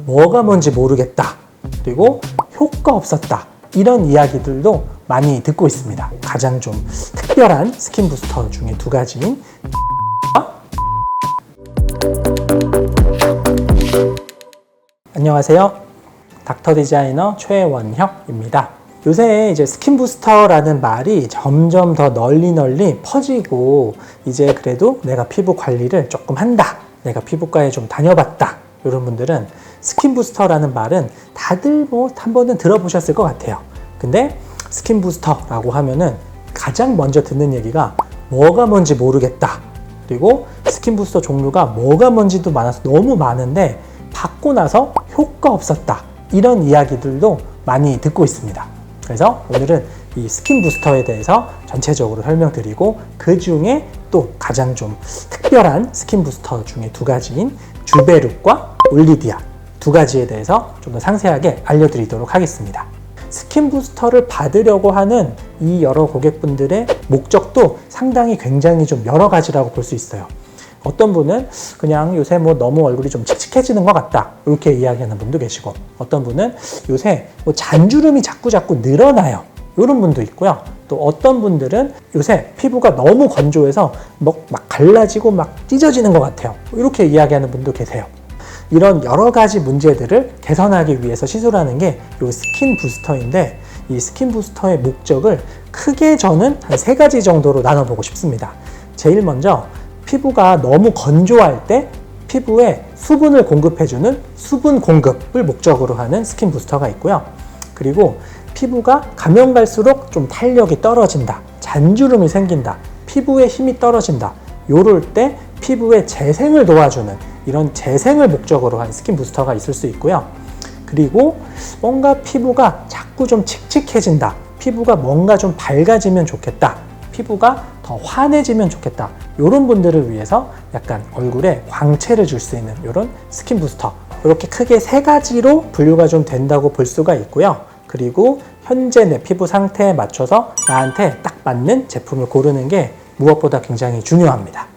뭐가 뭔지 모르겠다, 그리고 효과 없었다, 이런 이야기들도 많이 듣고 있습니다. 가장 좀 특별한 스킨 부스터 중에 두 가지인 안녕하세요. 닥터 디자이너 최원혁입니다. 요새 이제 스킨 부스터라는 말이 점점 더 널리 퍼지고, 이제 그래도 내가 피부 관리를 조금 한다, 내가 피부과에 좀 다녀봤다, 이런 분들은 스킨 부스터라는 말은 다들 한 번은 들어보셨을 것 같아요. 근데 스킨 부스터라고 하면은 가장 먼저 듣는 얘기가 뭐가 뭔지 모르겠다, 그리고 스킨 부스터 종류가 뭐가 뭔지도 많아서 너무 많은데 받고 나서 효과 없었다, 이런 이야기들도 많이 듣고 있습니다. 그래서 오늘은 이 스킨 부스터에 대해서 전체적으로 설명드리고, 그 중에 또 가장 좀 특별한 스킨 부스터 중에 두 가지인 주베룩과 올리디아 두 가지에 대해서 좀 더 상세하게 알려드리도록 하겠습니다. 스킨 부스터를 받으려고 하는 이 여러 고객분들의 목적도 상당히 굉장히 좀 여러 가지라고 볼 수 있어요. 어떤 분은 그냥 요새 너무 얼굴이 좀 칙칙해지는 것 같다, 이렇게 이야기하는 분도 계시고, 어떤 분은 요새 잔주름이 자꾸 늘어나요, 이런 분도 있고요. 또 어떤 분들은 요새 피부가 너무 건조해서 막 갈라지고 막 찢어지는 것 같아요, 이렇게 이야기하는 분도 계세요. 이런 여러 가지 문제들을 개선하기 위해서 시술하는 게 이 스킨 부스터인데, 이 스킨 부스터의 목적을 크게 저는 한 세 가지 정도로 나눠보고 싶습니다. 제일 먼저, 피부가 너무 건조할 때 피부에 수분을 공급해주는 수분 공급을 목적으로 하는 스킨 부스터가 있고요. 그리고 피부가 가면 갈수록 좀 탄력이 떨어진다, 잔주름이 생긴다, 피부에 힘이 떨어진다, 요럴 때 피부의 재생을 도와주는 이런 재생을 목적으로 한 스킨 부스터가 있을 수 있고요. 그리고 뭔가 피부가 자꾸 좀 칙칙해진다, 피부가 뭔가 좀 밝아지면 좋겠다, 피부가 더 환해지면 좋겠다, 이런 분들을 위해서 약간 얼굴에 광채를 줄 수 있는 이런 스킨 부스터, 이렇게 크게 세 가지로 분류가 좀 된다고 볼 수가 있고요. 그리고 현재 내 피부 상태에 맞춰서 나한테 딱 맞는 제품을 고르는 게 무엇보다 굉장히 중요합니다.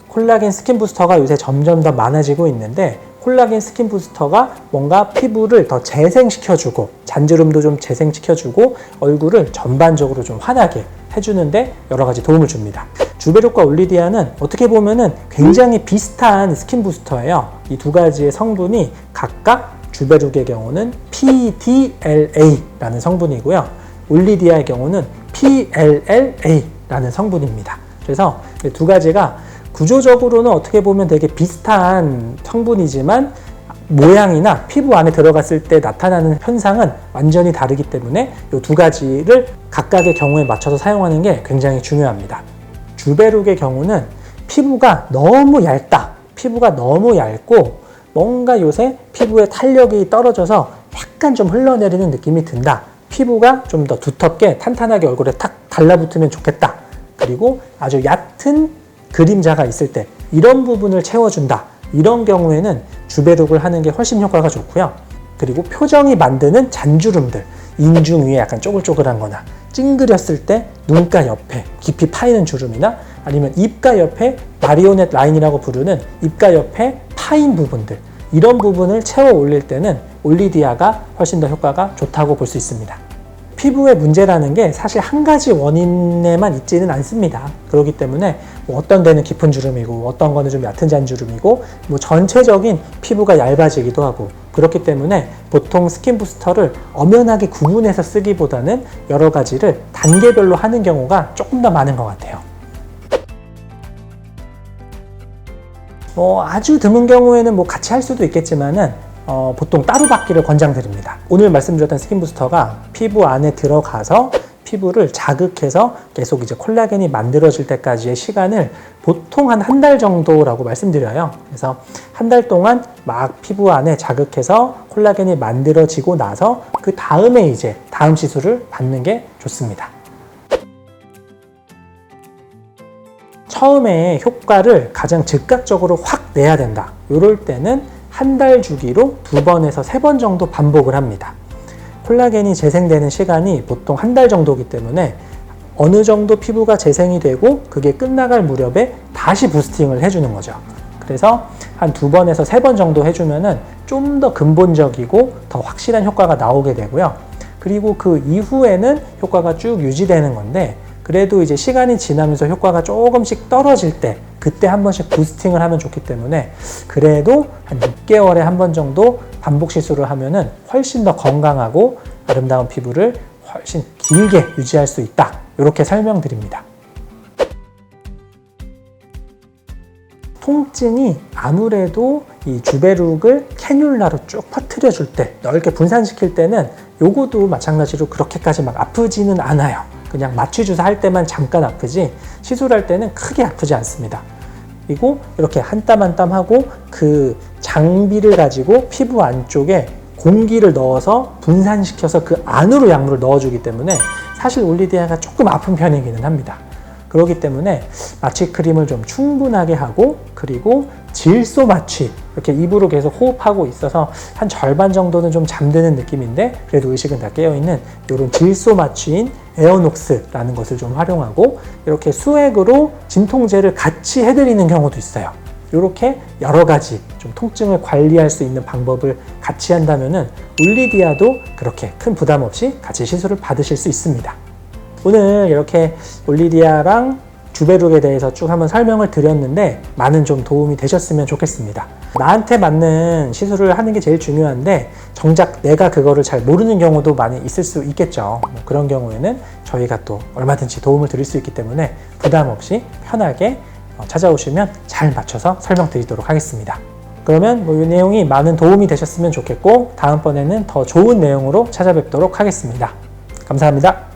콜라겐 스킨 부스터가 요새 점점 더 많아지고 있는데, 콜라겐 스킨 부스터가 뭔가 피부를 더 재생시켜주고, 잔주름도 좀 재생시켜주고, 얼굴을 전반적으로 좀 환하게 해주는데 여러 가지 도움을 줍니다. 주베룩과 올리디아는 어떻게 보면은 굉장히 비슷한 스킨 부스터예요. 이 두 가지의 성분이 각각 주베룩의 경우는 PDLA라는 성분이고요. 올리디아의 경우는 PLLA라는 성분입니다. 그래서 이 두 가지가 구조적으로는 어떻게 보면 되게 비슷한 성분이지만 모양이나 피부 안에 들어갔을 때 나타나는 현상은 완전히 다르기 때문에 이 두 가지를 각각의 경우에 맞춰서 사용하는 게 굉장히 중요합니다. 주베룩의 경우는 피부가 너무 얇다, 피부가 너무 얇고 뭔가 요새 피부의 탄력이 떨어져서 약간 좀 흘러내리는 느낌이 든다, 피부가 좀 더 두텁게 탄탄하게 얼굴에 탁 달라붙으면 좋겠다, 그리고 아주 얕은 그림자가 있을 때 이런 부분을 채워준다, 이런 경우에는 주베룩을 하는 게 훨씬 효과가 좋고요. 그리고 표정이 만드는 잔주름들, 인중 위에 약간 쪼글쪼글한 거나 찡그렸을 때 눈가 옆에 깊이 파이는 주름이나 아니면 입가 옆에 마리오넷 라인이라고 부르는 입가 옆에 파인 부분들, 이런 부분을 채워 올릴 때는 올리디아가 훨씬 더 효과가 좋다고 볼 수 있습니다. 피부의 문제라는 게 사실 한 가지 원인에만 있지는 않습니다. 그렇기 때문에 어떤 데는 깊은 주름이고 어떤 거는 좀 얕은 잔주름이고 전체적인 피부가 얇아지기도 하고, 그렇기 때문에 보통 스킨 부스터를 엄연하게 구분해서 쓰기보다는 여러 가지를 단계별로 하는 경우가 조금 더 많은 것 같아요. 아주 드문 경우에는 같이 할 수도 있겠지만은 보통 따로 받기를 권장드립니다. 오늘 말씀드렸던 스킨 부스터가 피부 안에 들어가서 피부를 자극해서 계속 이제 콜라겐이 만들어질 때까지의 시간을 보통 한 달 정도라고 말씀드려요. 그래서 한 달 동안 막 피부 안에 자극해서 콜라겐이 만들어지고 나서 그 다음에 이제 다음 시술을 받는 게 좋습니다. 처음에 효과를 가장 즉각적으로 확 내야 된다, 이럴 때는 한 달 주기로 2번에서 3번 정도 반복을 합니다. 콜라겐이 재생되는 시간이 보통 한 달 정도이기 때문에 어느 정도 피부가 재생이 되고 그게 끝나갈 무렵에 다시 부스팅을 해주는 거죠. 그래서 한 2번에서 3번 정도 해주면은 좀 더 근본적이고 더 확실한 효과가 나오게 되고요. 그리고 그 이후에는 효과가 쭉 유지되는 건데, 그래도 이제 시간이 지나면서 효과가 조금씩 떨어질 때 그때 한 번씩 부스팅을 하면 좋기 때문에, 그래도 한 6개월에 한 번 정도 반복 시술을 하면은 훨씬 더 건강하고 아름다운 피부를 훨씬 길게 유지할 수 있다, 이렇게 설명드립니다. 통증이 아무래도 이 주베룩을 캐뉼라로 쭉 퍼뜨려 줄 때, 넓게 분산시킬 때는 요거도 마찬가지로 그렇게까지 막 아프지는 않아요. 그냥 마취주사 할 때만 잠깐 아프지 시술할 때는 크게 아프지 않습니다. 그리고 이렇게 한 땀 한 땀 하고 그 장비를 가지고 피부 안쪽에 공기를 넣어서 분산시켜서 그 안으로 약물을 넣어주기 때문에 사실 올리디아가 조금 아픈 편이기는 합니다. 그렇기 때문에 마취 크림을 좀 충분하게 하고, 그리고 질소 마취, 이렇게 입으로 계속 호흡하고 있어서 한 절반 정도는 좀 잠드는 느낌인데 그래도 의식은 다 깨어있는 이런 질소 마취인 에어녹스라는 것을 좀 활용하고, 이렇게 수액으로 진통제를 같이 해드리는 경우도 있어요. 이렇게 여러 가지 좀 통증을 관리할 수 있는 방법을 같이 한다면은 올리디아도 그렇게 큰 부담 없이 같이 시술을 받으실 수 있습니다. 오늘 이렇게 올리디아랑 주베룩에 대해서 쭉 한번 설명을 드렸는데 많은 좀 도움이 되셨으면 좋겠습니다. 나한테 맞는 시술을 하는 게 제일 중요한데 정작 내가 그거를 잘 모르는 경우도 많이 있을 수 있겠죠. 그런 경우에는 저희가 또 얼마든지 도움을 드릴 수 있기 때문에 부담 없이 편하게 찾아오시면 잘 맞춰서 설명드리도록 하겠습니다. 그러면 이 내용이 많은 도움이 되셨으면 좋겠고, 다음번에는 더 좋은 내용으로 찾아뵙도록 하겠습니다. 감사합니다.